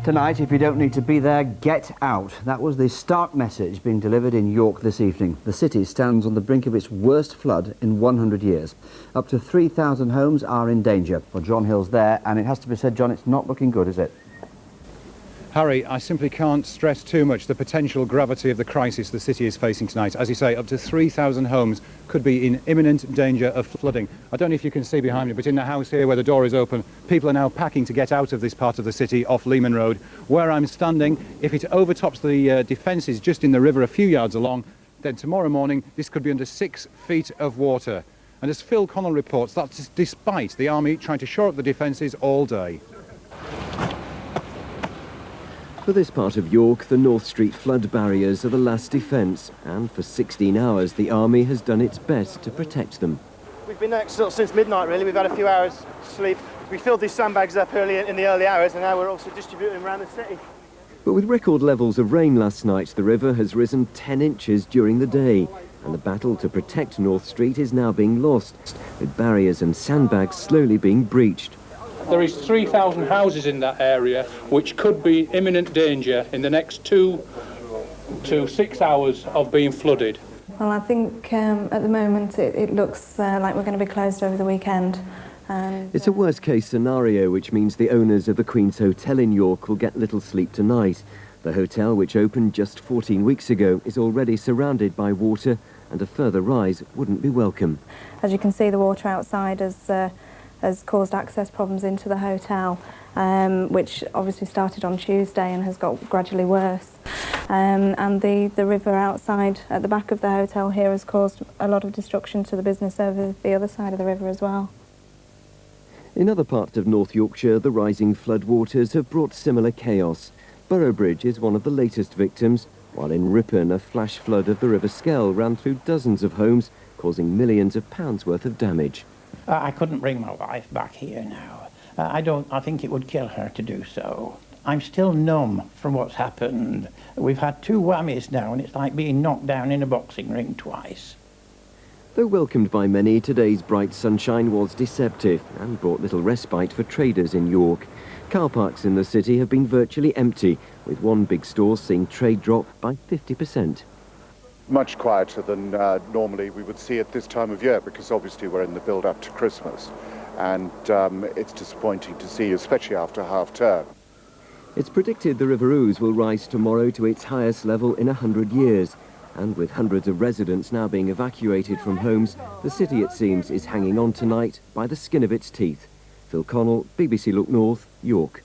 Tonight, if you don't need to be there, get out. That was the stark message being delivered in York this evening. The city stands on the brink of its worst flood in 100 years. Up to 3,000 homes are in danger. Well, John Hill's there, and it has to be said, John, it's not looking good, is it? Harry, I simply can't stress too much the potential gravity of the crisis the city is facing tonight. As you say, up to 3,000 homes could be in imminent danger of flooding. I don't know if you can see behind me, but in the house here where the door is open, people are now packing to get out of this part of the city off Lehman Road. Where I'm standing, if it overtops the defences just in the river a few yards along, then tomorrow morning this could be under 6 feet of water. And as Phil Connell reports, that's despite the army trying to shore up the defences all day. For this part of York, the North Street flood barriers are the last defence, and for 16 hours the army has done its best to protect them. We've been there since midnight, really. We've had a few hours sleep. We filled these sandbags up early in the early hours, and now we're also distributing them around the city. But with record levels of rain last night, the river has risen 10 inches during the day, and the battle to protect North Street is now being lost, with barriers and sandbags slowly being breached. There is 3,000 houses in that area which could be imminent danger in the next 2 to 6 hours of being flooded. Well, I think at the moment it looks like we're going to be closed over the weekend. It's a worst-case scenario, which means the owners of the Queen's Hotel in York will get little sleep tonight. The hotel, which opened just 14 weeks ago, is already surrounded by water, and a further rise wouldn't be welcome. As you can see, the water outside has caused access problems into the hotel, which obviously started on Tuesday and has got gradually worse. And the river outside at the back of the hotel here has caused a lot of destruction to the business over the other side of the river as well. In other parts of North Yorkshire, the rising floodwaters have brought similar chaos. Boroughbridge is one of the latest victims, while in Ripon a flash flood of the River Skell ran through dozens of homes, causing millions of pounds worth of damage. I couldn't bring my wife back here now. I think it would kill her to do so. I'm still numb from what's happened. We've had 2 whammies now, and it's like being knocked down in a boxing ring twice. Though welcomed by many, today's bright sunshine was deceptive and brought little respite for traders in York. Car parks in the city have been virtually empty, with one big store seeing trade drop by 50%. Much quieter than normally we would see at this time of year, because obviously we're in the build-up to Christmas, and it's disappointing to see, especially after half-term. It's predicted the River Ouse will rise tomorrow to its highest level in 100 years, and with hundreds of residents now being evacuated from homes, the city, it seems, is hanging on tonight by the skin of its teeth. Phil Connell, BBC Look North, York.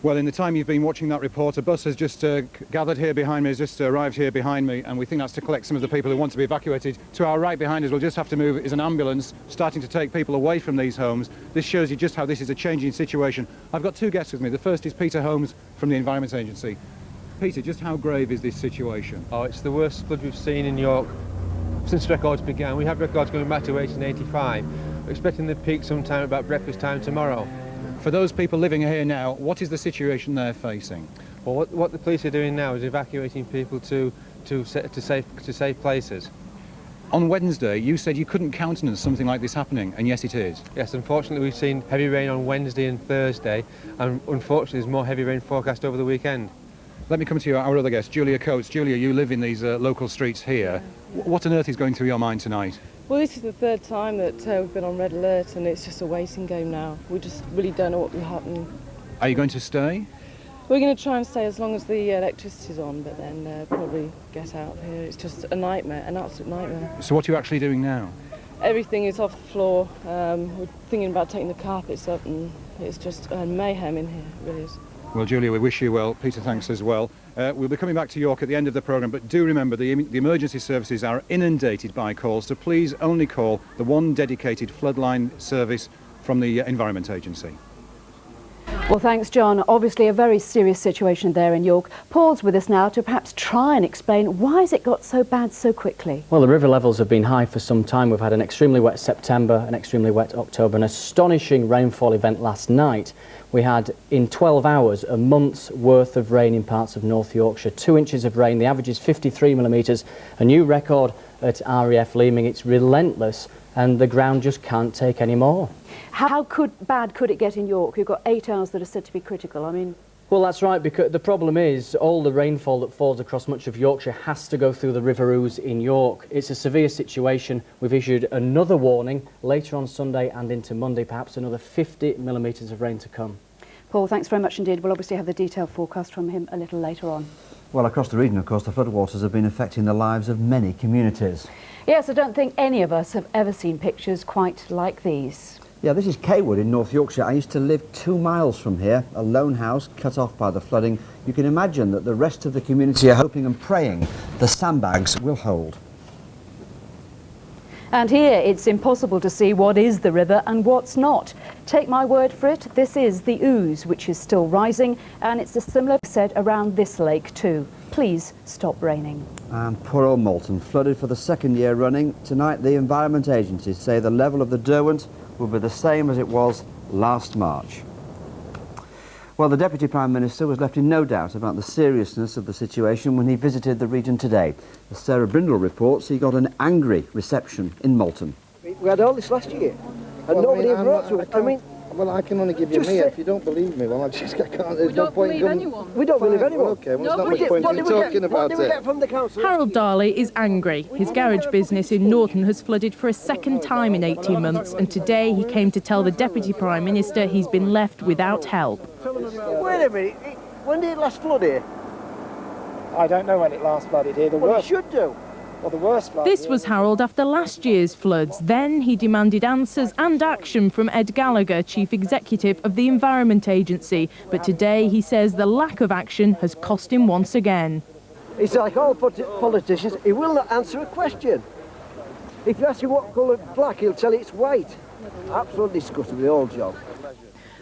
Well, in the time you've been watching that report, a bus has just gathered here behind me, has just arrived here behind me, and we think that's to collect some of the people who want to be evacuated. To our right behind us, we'll just have to move, is an ambulance starting to take people away from these homes. This shows you just how this is a changing situation. I've got 2 guests with me. The first is Peter Holmes from the Environment Agency. Peter, just how grave is this situation? Oh, it's the worst flood we've seen in York since records began. We have records going back to 1885. We're expecting the peak sometime about breakfast time tomorrow. For those people living here now, what is the situation they're facing? Well, what the police are doing now is evacuating people to safe places. On Wednesday, you said you couldn't countenance something like this happening, and yes, it is. Yes, unfortunately, we've seen heavy rain on Wednesday and Thursday, and unfortunately, there's more heavy rain forecast over the weekend. Let me come to you, our other guest, Julia Coates. Julia, you live in these local streets here. What on earth is going through your mind tonight? Well, this is the 3rd time that we've been on red alert, and it's just a waiting game now. We just really don't know what will happen. Are you going to stay? We're going to try and stay as long as the electricity's on, but then probably get out of here. It's just a nightmare, an absolute nightmare. So what are you actually doing now? Everything is off the floor. We're thinking about taking the carpets up, and it's just mayhem in here, it really is. Well, Julia, we wish you well. Peter, thanks as well. We'll be coming back to York at the end of the programme, but do remember the emergency services are inundated by calls, so please only call the one dedicated floodline service from the Environment Agency. Well, thanks, John. Obviously a very serious situation there in York. Paul's with us now to perhaps try and explain why has it got so bad so quickly? Well, the river levels have been high for some time. We've had an extremely wet September, an extremely wet October, an astonishing rainfall event last night. We had, in 12 hours, a month's worth of rain in parts of North Yorkshire. 2 inches of rain. The average is 53 millimetres. A new record at RAF Leeming. It's relentless and the ground just can't take any more. How bad could it get in York? You've got 8 hours that are said to be critical. I mean... Well, that's right, because the problem is all the rainfall that falls across much of Yorkshire has to go through the River Ouse in York. It's a severe situation. We've issued another warning later on Sunday and into Monday, perhaps another 50 millimetres of rain to come. Paul, thanks very much indeed. We'll obviously have the detailed forecast from him a little later on. Well, across the region, of course, the floodwaters have been affecting the lives of many communities. Yes, I don't think any of us have ever seen pictures quite like these. Yeah, this is Cawood in North Yorkshire. I used to live 2 miles from here, a lone house cut off by the flooding. You can imagine that the rest of the community are hoping and praying the sandbags will hold. And here it's impossible to see what is the river and what's not. Take my word for it, this is the Ouse, which is still rising, and it's a similar said around this lake too. Please stop raining. And poor old Malton, flooded for the 2nd year running. Tonight the Environment Agencies say the level of the Derwent will be the same as it was last March. Well, the Deputy Prime Minister was left in no doubt about the seriousness of the situation when he visited the region today. As Sarah Brindle reports, he got an angry reception in Malton. We had all this last year, and nobody ever wrote to us. I mean, well, I can only give you me. If you don't believe me, well, I can't. There's no point in anyone. We don't believe anyone. Okay, well, there's not much point in talking about it. What do we get from the council? Harold Darley is angry. His garage business in Norton has flooded for a 2nd time in 18 months, and today he came to tell the Deputy Prime Minister he's been left without help. Wait a minute, when did it last flood here? I don't know when it last flooded here. Well, you should do. Well, the worst flood. This was Harold after last year's floods. Then he demanded answers and action from Ed Gallagher, Chief Executive of the Environment Agency. But today he says the lack of action has cost him once again. It's like all politicians, he will not answer a question. If you ask him what colour black, he'll tell you it's white. Absolutely disgusting, the old job.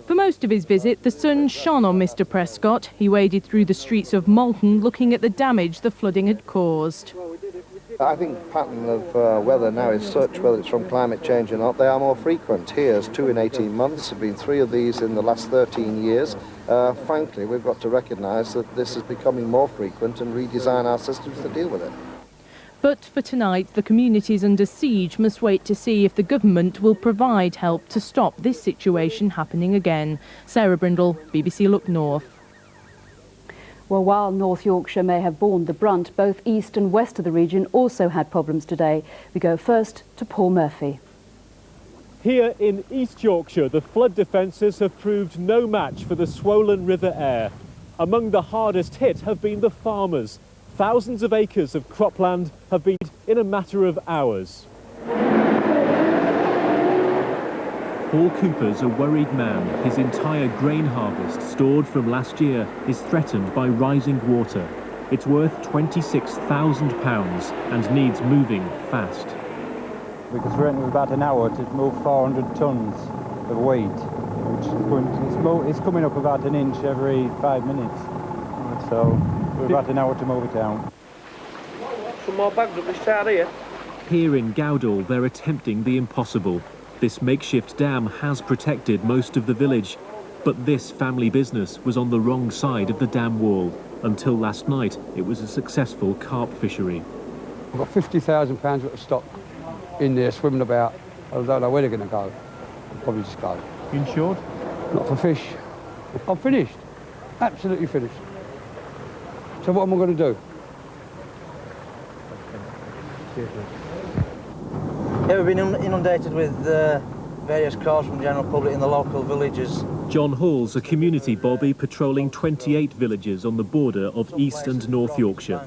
For most of his visit, the sun shone on Mr Prescott. He waded through the streets of Malton looking at the damage the flooding had caused. I think the pattern of weather now is such, whether it's from climate change or not, they are more frequent. Here's 2 in 18 months, there have been 3 of these in the last 13 years. Frankly, we've got to recognise that this is becoming more frequent and redesign our systems to deal with it. But for tonight, the communities under siege must wait to see if the government will provide help to stop this situation happening again. Sarah Brindle, BBC Look North. Well, while North Yorkshire may have borne the brunt, both east and west of the region also had problems today. We go first to Paul Murphy. Here in East Yorkshire, the flood defences have proved no match for the swollen River Aire. Among the hardest hit have been the farmers. Thousands of acres of cropland have been in a matter of hours. Paul Cooper's a worried man. His entire grain harvest, stored from last year, is threatened by rising water. It's worth £26,000 and needs moving fast. Because we're in about an hour to move 400 tonnes of wheat, which it's coming up about an inch every 5 minutes. So we're about an hour to move it down. Some more bags up this side here. Here in Gowdall, they're attempting the impossible. This makeshift dam has protected most of the village, but this family business was on the wrong side of the dam wall. Until last night, it was a successful carp fishery. I've got £50,000 worth of stock in there swimming about. I don't know where they're going to go. I'll probably just go. Insured? Not for fish. I'm finished. Absolutely finished. So what am I going to do? Yeah, we've been inundated with various calls from the general public in the local villages. John Hall's a community bobby patrolling 28 villages on the border of East and North Yorkshire.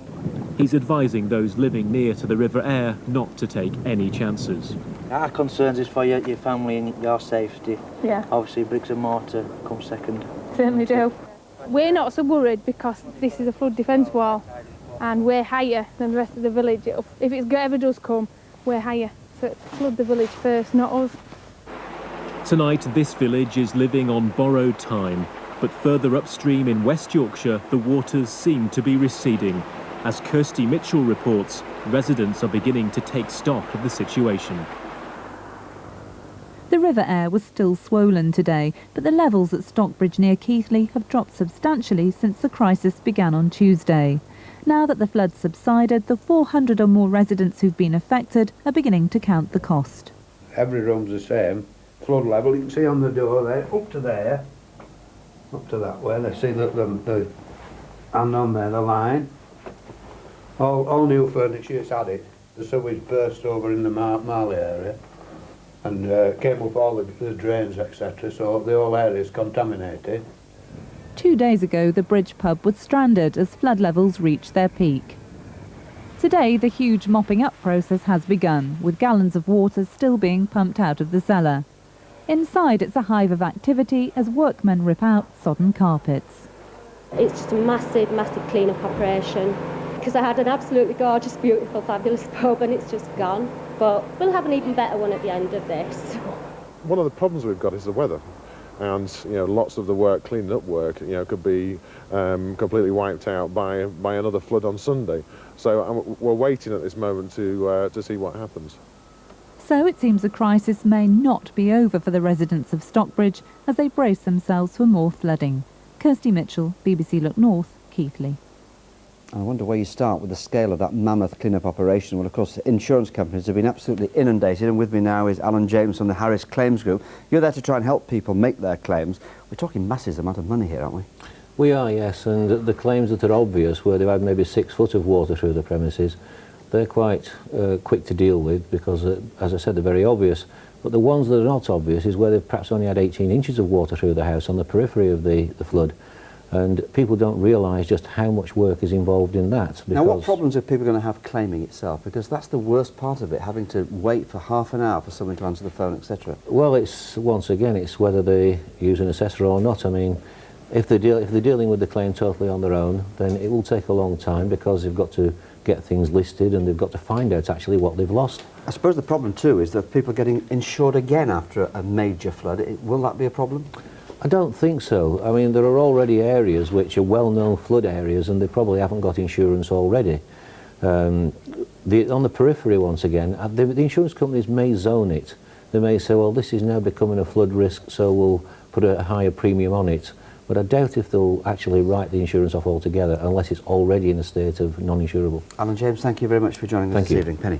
He's advising those living near to the River Aire not to take any chances. Our concerns is for your family and your safety. Yeah. Obviously, bricks and mortar come second. Certainly do. We're not so worried because this is a flood defence wall and we're higher than the rest of the village. If it ever does come, we're higher. So flood the village first, not us. Tonight, this village is living on borrowed time, but further upstream in West Yorkshire, the waters seem to be receding. As Kirsty Mitchell reports, residents are beginning to take stock of the situation. The River Aire was still swollen today, but the levels at Stockbridge near Keighley have dropped substantially since the crisis began on Tuesday. Now that the floods subsided, the 400 or more residents who've been affected are beginning to count the cost. every room's the same. Flood level, you can see on the door there, up to there, up to that way. They see the and on there, the line. All new furniture, it's had it. The sewage burst over in the Marley area and came up all the drains, etc. So the whole area is contaminated. 2 days ago, the Bridge pub was stranded as flood levels reached their peak. Today, the huge mopping up process has begun, with gallons of water still being pumped out of the cellar. Inside, it's a hive of activity as workmen rip out sodden carpets. It's just a massive, massive clean-up operation, because I had an absolutely gorgeous, beautiful, fabulous pub and it's just gone. But we'll have an even better one at the end of this. One of the problems we've got is the weather. And lots of the work, cleaning up work, could be completely wiped out by another flood on Sunday. So we're waiting at this moment to see what happens. So it seems the crisis may not be over for the residents of Stockbridge as they brace themselves for more flooding. Kirsty Mitchell, BBC Look North, Keighley. I wonder where you start with the scale of that mammoth clean-up operation. Well, of course, insurance companies have been absolutely inundated, and with me now is Alan James from the Harris Claims Group. You're there to try and help people make their claims. We're talking massive amount of money here, aren't we? We are, yes, and the claims that are obvious, where they've had maybe 6 foot of water through the premises, they're quite quick to deal with because, as I said, they're very obvious. But the ones that are not obvious is where they've perhaps only had 18 inches of water through the house on the periphery of the flood. And people don't realise just how much work is involved in that. Now, what problems are people going to have claiming itself? Because that's the worst part of it, having to wait for half an hour for someone to answer the phone, etc. Well, once again, it's whether they use an assessor or not. I mean, if they're dealing with the claim totally on their own, then it will take a long time because they've got to get things listed and they've got to find out actually what they've lost. I suppose the problem too is that people are getting insured again after a major flood. Will that be a problem? I don't think so. I mean, there are already areas which are well-known flood areas and they probably haven't got insurance already. On the periphery, once again, the insurance companies may zone it. They may say, well, this is now becoming a flood risk, so we'll put a higher premium on it. But I doubt if they'll actually write the insurance off altogether unless it's already in a state of non-insurable. Alan James, thank you very much for joining us this evening. Penny.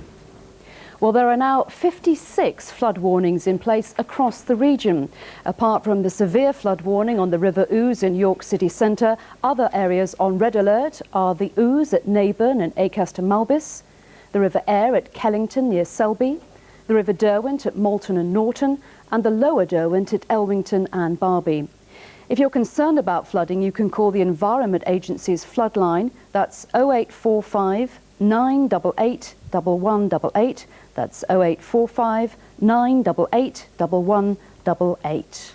Well, there are now 56 flood warnings in place across the region. Apart from the severe flood warning on the River Ouse in York City Centre, other areas on red alert are the Ouse at Neyburn and Acaster Malbis, the River Aire at Kellington near Selby, the River Derwent at Malton and Norton, and the Lower Derwent at Elwington and Barby. If you're concerned about flooding, you can call the Environment Agency's flood line. That's 0845 988 1188. That's 0845 988 1188.